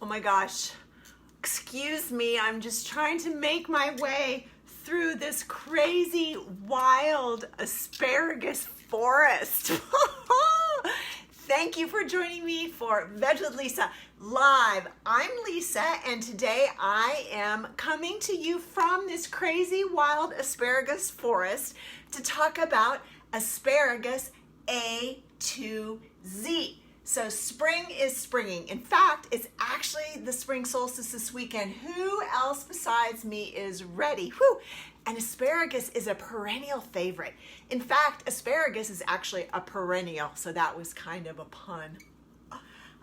Oh my gosh, excuse me, I'm just trying to make my way through this crazy wild asparagus forest. Thank you for joining me for Veg with Lisa Live. I'm Lisa, and today I am coming to you from this crazy wild asparagus forest to talk about asparagus A to Z. So spring is springing. In fact, it's actually the spring solstice this weekend. Who else besides me is ready? Whew. And asparagus is a perennial favorite. In fact, asparagus is actually a perennial, so that was kind of a pun.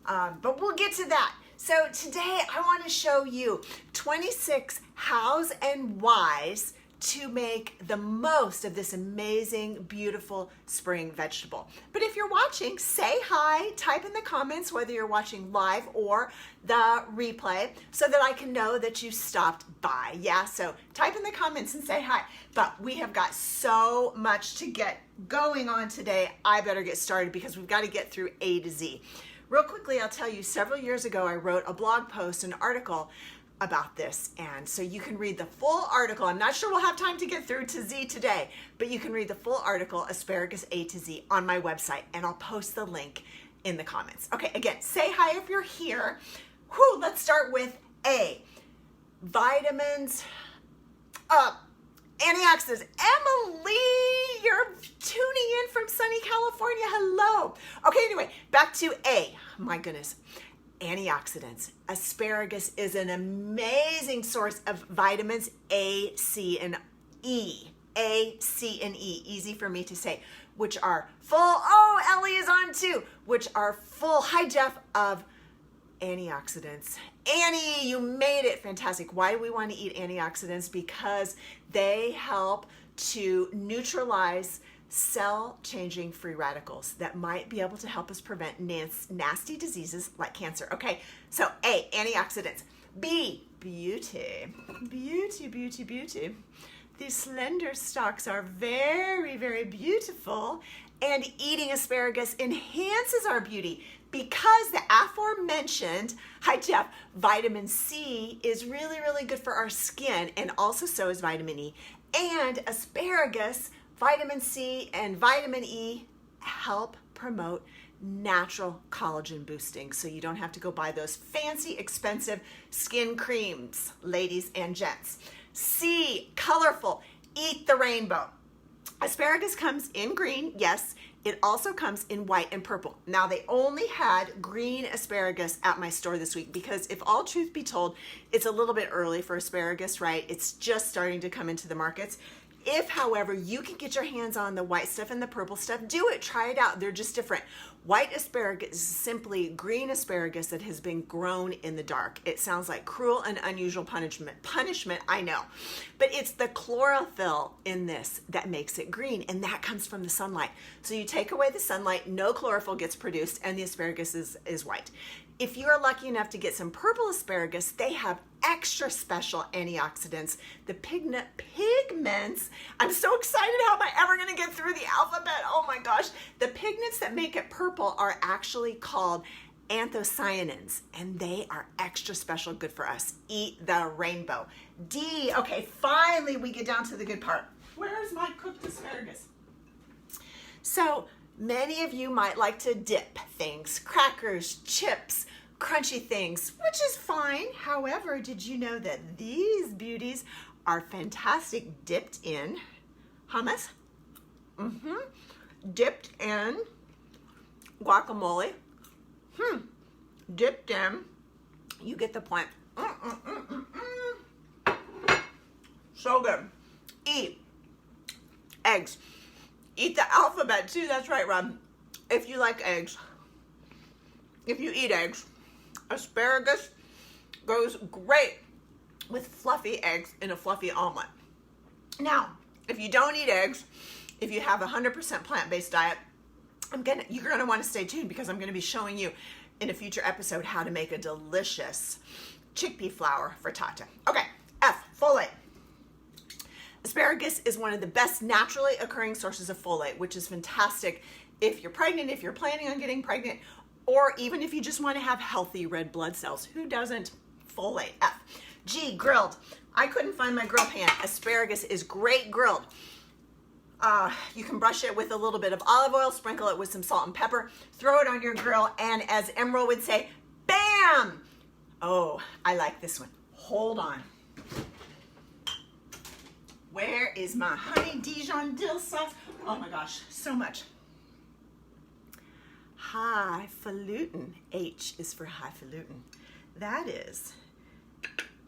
But we'll get to that. So today I want to show you 26 hows and whys to make the most of this amazing, beautiful spring vegetable. But if you're watching, say hi, type in the comments whether you're watching live or the replay so that I can know that you stopped by. Yeah, so type in the comments and say hi. But we have got so much to get going on today. I better get started because we've got to get through A to Z. Real quickly, I'll tell you, several years ago, I wrote a blog post, an article about this, and so you can read the full article. I'm not sure we'll have time to get through to Z today, but you can read the full article, Asparagus A to Z, on my website, and I'll post the link in the comments. Okay, again, say hi if you're here. Whew, let's start with A. Vitamins, antioxidants. Emily, you're tuning in from sunny California. Hello. Okay, anyway, back to A. My goodness. Antioxidants. Asparagus is an amazing source of vitamins A, C, and E. A, C, and E. Easy for me to say. Which are full, oh, Ellie is on too. Which are full, high def of antioxidants. Annie, you made it. Fantastic. Why do we want to eat antioxidants? Because they help to neutralize cell-changing free radicals that might be able to help us prevent nasty diseases like cancer. Okay, so A, antioxidants. B, beauty. Beauty, beauty, beauty. These slender stalks are very, very beautiful, and eating asparagus enhances our beauty because the aforementioned high-def vitamin C is really, really good for our skin, and also so is vitamin E. And asparagus, vitamin C and vitamin E help promote natural collagen boosting, so you don't have to go buy those fancy, expensive skin creams, ladies and gents. C, colorful. Eat the rainbow. Asparagus comes in green, yes. It also comes in white and purple. Now, they only had green asparagus at my store this week because, if all truth be told, it's a little bit early for asparagus, right? It's just starting to come into the markets. If, however, you can get your hands on the white stuff and the purple stuff, do it. Try it out. They're just different. White asparagus is simply green asparagus that has been grown in the dark. It sounds like cruel and unusual punishment. Punishment, I know. But it's the chlorophyll in this that makes it green, and that comes from the sunlight. So you take away the sunlight, no chlorophyll gets produced, and the asparagus is white. If you are lucky enough to get some purple asparagus, they have extra special antioxidants. The pigments, I'm so excited. How am I ever going to get through the alphabet? Oh my gosh. The pigments that make it purple are actually called anthocyanins, and they are extra special good for us. Eat the rainbow. D, okay, finally we get down to the good part. Where's my cooked asparagus? So, many of you might like to dip things, crackers, chips, crunchy things, which is fine. However, did you know that these beauties are fantastic dipped in hummus? Dipped in guacamole. Dipped in. You get the point. So good. E, eggs. Eat the alphabet too. That's right, Rob. If you like eggs, if you eat eggs, asparagus goes great with fluffy eggs in a fluffy omelet. Now, if you don't eat eggs, if you have a 100% plant-based diet, you're gonna want to stay tuned because I'm gonna be showing you in a future episode how to make a delicious chickpea flour frittata. Okay, F, folate. Asparagus is one of the best naturally occurring sources of folate, which is fantastic if you're pregnant, if you're planning on getting pregnant, Or even if you just want to have healthy red blood cells. Who doesn't? Folate. F. G, grilled. I couldn't find my grill pan. Asparagus is great grilled. You can brush it with a little bit of olive oil, sprinkle it with some salt and pepper, throw it on your grill, and as Emerald would say, bam! Oh, I like this one. Hold on. Where is my honey Dijon dill sauce? Oh my gosh, so much. Highfalutin. H is for highfalutin. That is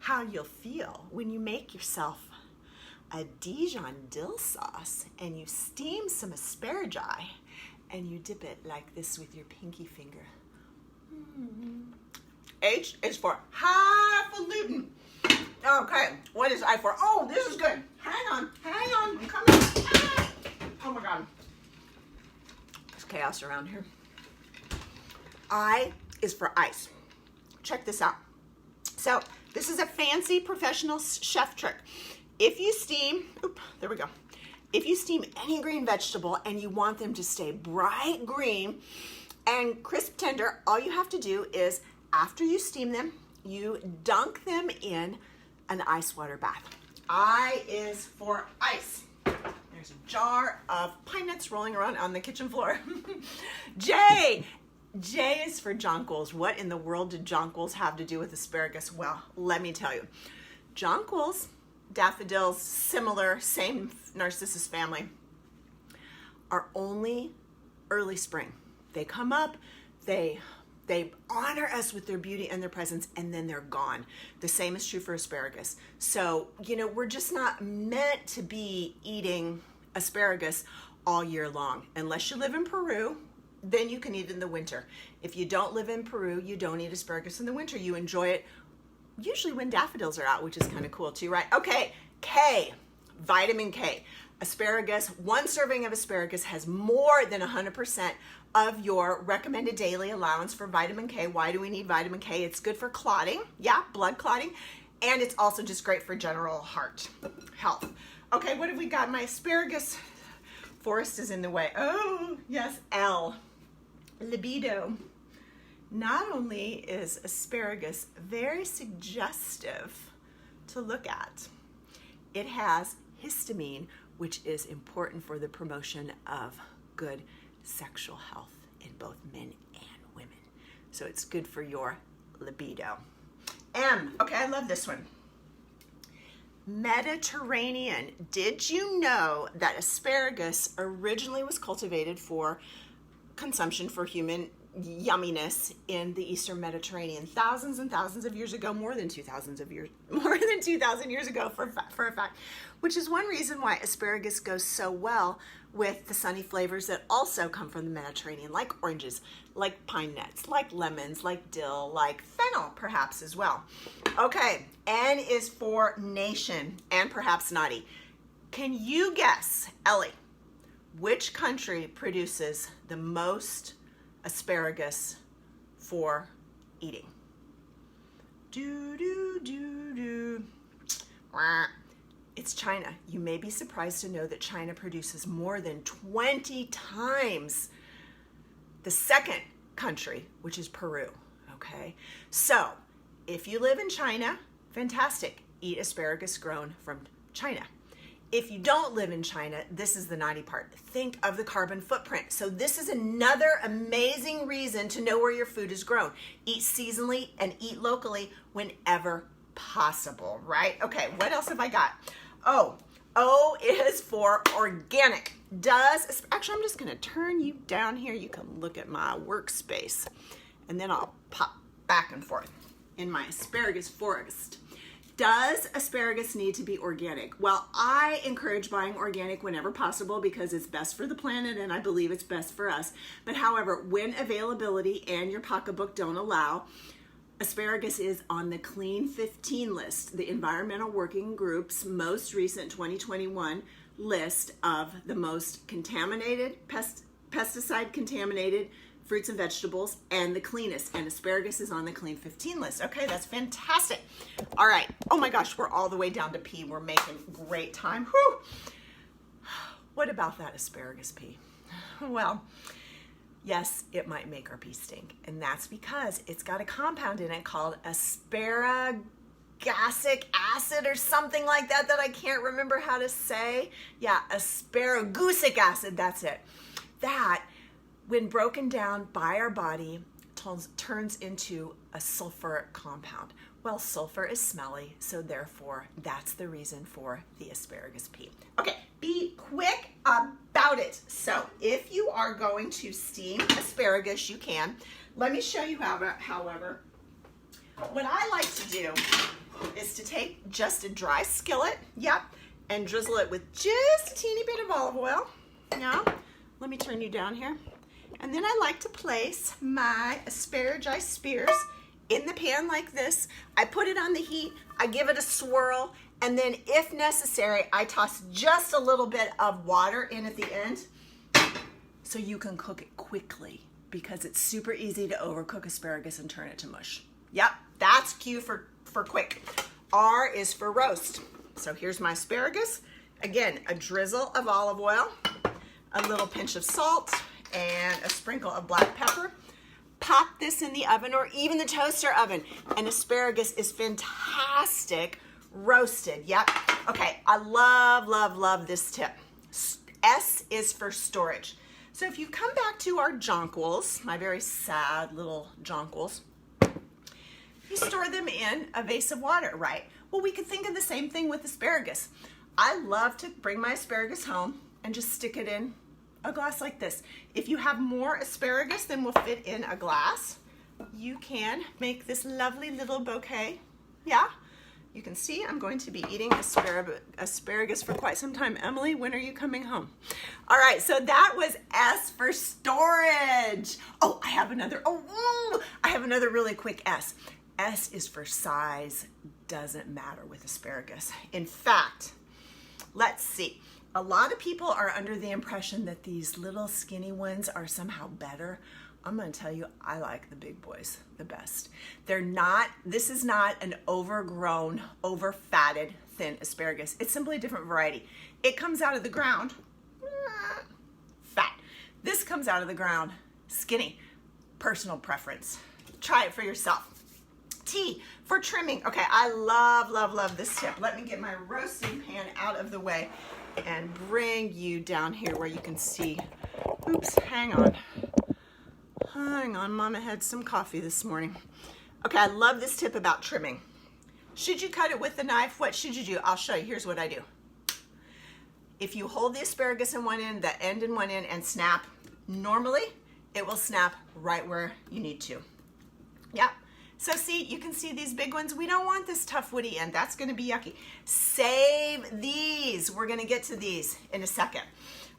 how you'll feel when you make yourself a Dijon dill sauce and you steam some asparagus and you dip it like this with your pinky finger. H is for highfalutin. Okay, what is I for? Oh, this is good. Hang on, I'm coming. Ah! Oh my God. There's chaos around here. I is for ice. Check this out. So this is a fancy professional chef trick. If you steam, there we go. If you steam any green vegetable and you want them to stay bright green and crisp tender, all you have to do is after you steam them, you dunk them in an ice water bath. I is for ice. There's a jar of pine nuts rolling around on the kitchen floor. J is for jonquils. What in the world did jonquils have to do with asparagus? Well, let me tell you. Jonquils, daffodils, similar, same Narcissus family, are only early spring. They come up, they honor us with their beauty and their presence, and then they're gone. The same is true for asparagus. So, we're just not meant to be eating asparagus all year long. Unless you live in Peru, then you can eat it in the winter. If you don't live in Peru, you don't eat asparagus in the winter. You enjoy it usually when daffodils are out, which is kind of cool too, right? Okay, K, vitamin K. Asparagus, one serving of asparagus has more than 100% of your recommended daily allowance for vitamin K. Why do we need vitamin K? It's good for clotting, blood clotting, and it's also just great for general heart health. Okay, what have we got? My asparagus forest is in the way. Oh, yes, L, libido. Not only is asparagus very suggestive to look at, it has histamine, which is important for the promotion of good sexual health in both men and women. So it's good for your libido. M, okay, I love this one. Mediterranean. Did you know that asparagus originally was cultivated for consumption for human yumminess in the Eastern Mediterranean thousands and thousands of years ago, more than 2,000 years ago for a fact, which is one reason why asparagus goes so well with the sunny flavors that also come from the Mediterranean, like oranges, like pine nuts, like lemons, like dill, like fennel perhaps as well. Okay, N is for nation and perhaps naughty. Can you guess, Ellie, which country produces the most asparagus for eating? It's China. You may be surprised to know that China produces more than 20 times the second country, which is Peru. Okay, so if you live in China, fantastic. Eat asparagus grown from China. If you don't live in China, this is the naughty part. Think of the carbon footprint. So this is another amazing reason to know where your food is grown. Eat seasonally and eat locally whenever possible, right? Okay, what else have I got? O is for organic. Actually, I'm just gonna turn you down here. You can look at my workspace and then I'll pop back and forth in my asparagus forest. Does asparagus need to be organic? Well, I encourage buying organic whenever possible because it's best for the planet and I believe it's best for us. But however, when availability and your pocketbook don't allow, asparagus is on the Clean 15 list, the Environmental Working Group's most recent 2021 list of the most contaminated, pesticide contaminated fruits and vegetables and the cleanest, and asparagus is on the Clean 15 list. Okay, that's fantastic. All right, oh my gosh, we're all the way down to P. We're making great time. Whew. What about that asparagus P? Well, Yes, it might make our pee stink, and that's because it's got a compound in it called asparagic acid or something like that I can't remember how to say. Yeah, asparagusic acid, that's it. That, when broken down by our body, turns into a sulfuric compound. Well, sulfur is smelly, so therefore that's the reason for the asparagus pee. Okay, be quick about it. So if you are going to steam asparagus, you can. Let me show you how, however. What I like to do is to take just a dry skillet, and drizzle it with just a teeny bit of olive oil. Yeah, let me turn you down here. And then I like to place my asparagus spears in the pan like this. I put it on the heat, I give it a swirl, and then if necessary, I toss just a little bit of water in at the end so you can cook it quickly, because it's super easy to overcook asparagus and turn it to mush. Yep, that's Q for quick. R is for roast. So here's my asparagus. Again, a drizzle of olive oil, a little pinch of salt, and a sprinkle of black pepper. Pop this in the oven or even the toaster oven, and asparagus is fantastic roasted. Yep. Okay, I love this tip. S is for storage. So if you come back to our jonquils, my very sad little jonquils, you store them in a vase of water, right? Well, we could think of the same thing with asparagus. I love to bring my asparagus home and just stick it in a glass like this. If you have more asparagus than will fit in a glass, you can make this lovely little bouquet. Yeah, you can see I'm going to be eating asparagus for quite some time. Emily, when are you coming home? All right, so that was S for storage. Oh, I have another really quick S. S is for size. Doesn't matter with asparagus. In fact, let's see. A lot of people are under the impression that these little skinny ones are somehow better. I'm going to tell you, I like the big boys the best. They're not, this is not an overgrown, over-fatted, thin asparagus. It's simply a different variety. It comes out of the ground, fat. This comes out of the ground, skinny. Personal preference. Try it for yourself. T for trimming. Okay, I love this tip. Let me get my roasting pan out of the way and bring you down here where you can see. Oops, hang on, Mama had some coffee this morning. Okay, I love this tip about trimming. Should you cut it with a knife? What should you do? I'll show you. Here's what I do. If you hold the asparagus in one end, the end in one end, and snap, normally it will snap right where you need to. Yep. So see, you can see these big ones. We don't want this tough woody end. That's gonna be yucky. Save these. We're gonna get to these in a second.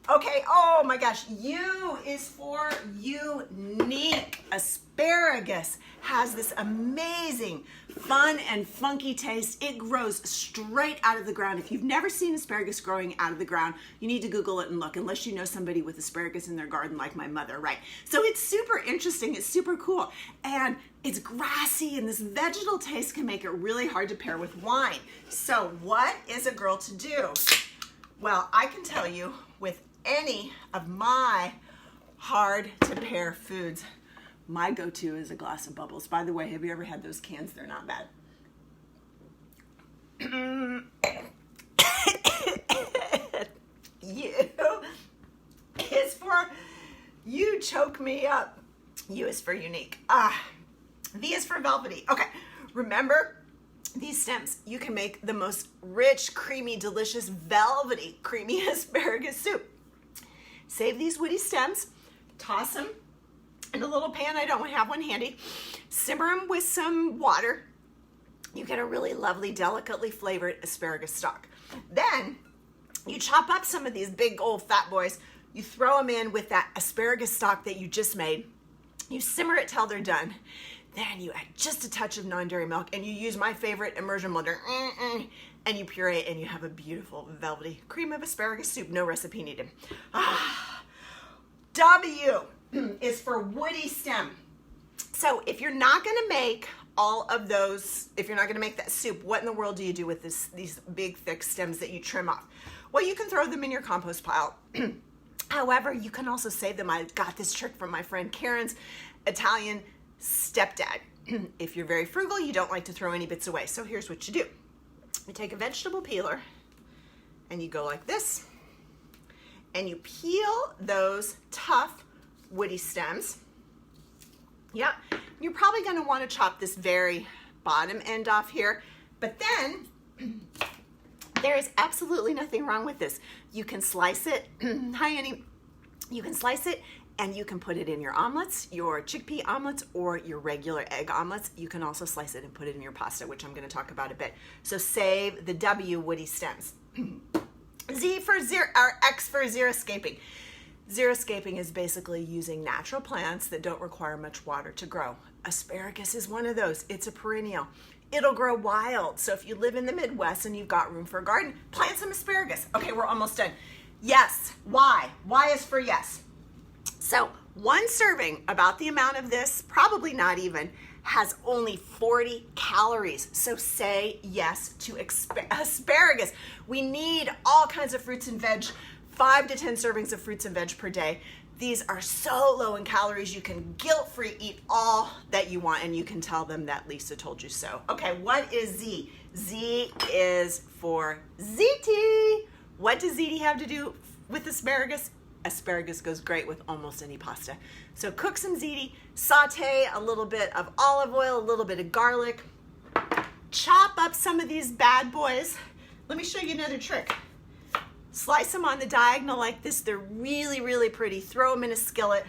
Okay, oh my gosh, U is for unique. Asparagus has this amazing, fun and funky taste. It grows straight out of the ground. If you've never seen asparagus growing out of the ground, you need to Google it and look, unless you know somebody with asparagus in their garden like my mother, right? So it's super interesting, it's super cool, and it's grassy, and this vegetal taste can make it really hard to pair with wine. So what is a girl to do? Well, I can tell you with any of my hard to pair foods, my go-to is a glass of bubbles. By the way, have you ever had those cans? They're not bad. U is for you choke me up. U is for unique. V is for velvety. Okay, remember these stems. You can make the most rich, creamy, delicious, velvety, creamy asparagus soup. Save these woody stems, toss them in a little pan. I don't have one handy. Simmer them with some water. You get a really lovely, delicately flavored asparagus stock. Then you chop up some of these big old fat boys. You throw them in with that asparagus stock that you just made. You simmer it till they're done. Then you add just a touch of non-dairy milk, and you use my favorite immersion blender, and you puree it, and you have a beautiful velvety cream of asparagus soup. No recipe needed. W is for woody stem. So if you're not gonna make all of those, if you're not gonna make that soup, what in the world do you do with these big thick stems that you trim off? Well, you can throw them in your compost pile. However, you can also save them. I got this trick from my friend Karen's Italian stepdad. If you're very frugal, you don't like to throw any bits away. So here's what you do. You take a vegetable peeler and you go like this, and you peel those tough woody stems. Yeah, you're probably going to want to chop this very bottom end off here, but then there is absolutely nothing wrong with this. You can slice it. Hi, Annie. You can slice it and you can put it in your omelets, your chickpea omelets, or your regular egg omelets. You can also slice it and put it in your pasta, which I'm going to talk about a bit. So save the W woody stems. Z for zero, or X for xeriscaping. Xeriscaping is basically using natural plants that don't require much water to grow. Asparagus is one of those. It's a perennial. It'll grow wild. So if you live in the Midwest and you've got room for a garden, plant some asparagus. Okay, we're almost done. Yes. Why? Why is for yes. So one serving, about the amount of this, probably not even, has only 40 calories. So say yes to asparagus. We need all kinds of fruits and veg, 5 to 10 servings of fruits and veg per day. These are so low in calories, you can guilt-free eat all that you want, and you can tell them that Lisa told you so. Okay, what is Z? Z is for ziti. What does ziti have to do with asparagus? Asparagus goes great with almost any pasta. So cook some ziti, saute a little bit of olive oil, a little bit of garlic, chop up some of these bad boys. Let me show you another trick. Slice them on the diagonal like this. They're really, really pretty. Throw them in a skillet.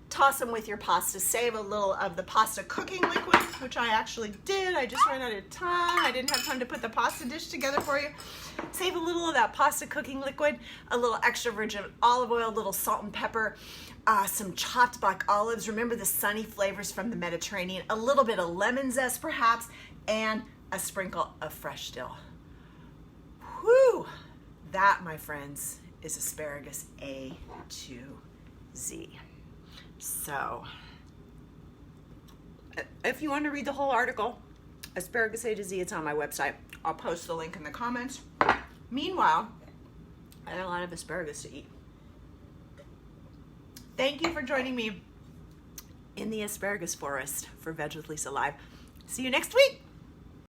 Toss them with your pasta. Save a little of the pasta cooking liquid, which I actually did. I just ran out of time. I didn't have time to put the pasta dish together for you. Save a little of that pasta cooking liquid, a little extra virgin olive oil, a little salt and pepper, some chopped black olives. Remember the sunny flavors from the Mediterranean. A little bit of lemon zest perhaps, and a sprinkle of fresh dill. Whew! That, my friends, is asparagus A to Z. So, if you want to read the whole article, Asparagus A to Z, it's on my website. I'll post the link in the comments. Meanwhile, I had a lot of asparagus to eat. Thank you for joining me in the asparagus forest for Veg with Lisa Live. See you next week.